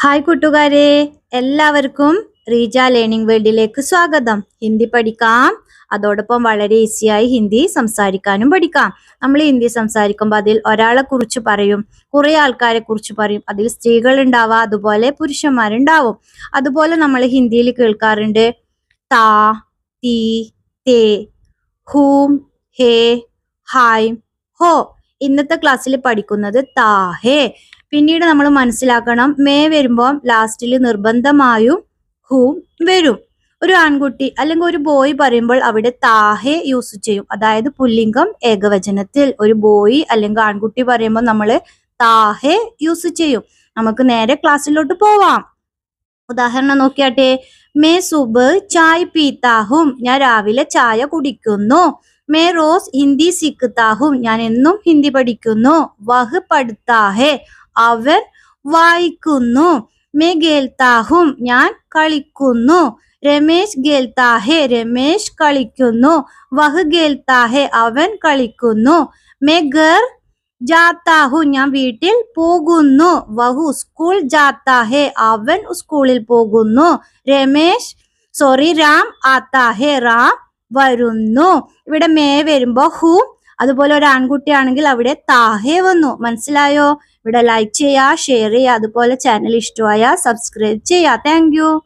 Hi കൂട്ടുകാരെ, എല്ലാവർക്കും Reeja learning വേൾഡിലേക്ക് സ്വാഗതം. ഹിന്ദി പഠിക്കാം, അതോടൊപ്പം വളരെ ഈസിയായി ഹിന്ദി സംസാരിക്കാനും പഠിക്കാം. നമ്മൾ ഹിന്ദി സംസാരിക്കുമ്പോൾ അതിൽ ഒരാളെ കുറിച്ച് പറയും, കുറെ ആൾക്കാരെ കുറിച്ച് പറയും. അതിൽ സ്ത്രീകൾ ഉണ്ടാവാം, അതുപോലെ പുരുഷന്മാരുണ്ടാവും. അതുപോലെ നമ്മൾ ഹിന്ദിയിൽ കേൾക്കാറുണ്ട് താ, തീ, തേ, ഹൂം, ഹേ, ഹായ്, ഹോ. ഇന്നത്തെ ക്ലാസ്സിൽ പഠിക്കുന്നത് താ ഹേ. പിന്നീട് നമ്മൾ മനസ്സിലാക്കണം, മേ വരുമ്പോൾ ലാസ്റ്റിൽ നിർബന്ധമായും ഹൂം വരും. ഒരു ആൺകുട്ടി അല്ലെങ്കിൽ ഒരു ബോയ് പറയുമ്പോൾ അവിടെ താഹെ യൂസ് ചെയ്യും. അതായത് പുല്ലിംഗം ഏകവചനത്തിൽ ഒരു ബോയ് അല്ലെങ്കിൽ ആൺകുട്ടി പറയുമ്പോൾ നമ്മൾ താഹെ യൂസ് ചെയ്യും. നമുക്ക് നേരെ ക്ലാസ്സിലോട്ട് പോവാം. ഉദാഹരണം നോക്കിയാട്ടെ. മേ സുബ് ചായ് പീത്താഹും, ഞാൻ രാവിലെ ചായ കുടിക്കുന്നു. മേ റോസ് ഹിന്ദി സീഖ്താഹും, ഞാൻ എന്നും ഹിന്ദി പഠിക്കുന്നു. വഹ് പഠിത്താഹെ, അവൻ വായിക്കുന്നു. മേ ഗേൽത്താഹും, ഞാൻ കളിക്കുന്നു. രമേശ് ഗേൽത്താഹെ, രമേശ് കളിക്കുന്നു. വഹ് ഗേൽത്താഹെ, അവൻ കളിക്കുന്നു. മേ ഗർ ജാത്താഹു, ഞാൻ വീട്ടിൽ പോകുന്നു. വഹു സ്കൂൾ ജാത്താഹെ, അവൻ സ്കൂളിൽ പോകുന്നു. രാം ആത്താഹെ, റാം വരുന്നു. ഇവിടെ മേ വരുമ്പോ ഹു, അതുപോലെ ഒരു ആൺകുട്ടിയാണെങ്കിൽ അവിടെ താഹെ വന്നു. മനസ്സിലായോ? ഇവിടെ ലൈക്ക് ചെയ്യുക, ഷെയർ ചെയ്യുക, അതുപോലെ ചാനൽ ഇഷ്ടമായ സബ്സ്ക്രൈബ് ചെയ്യുക. Thank you.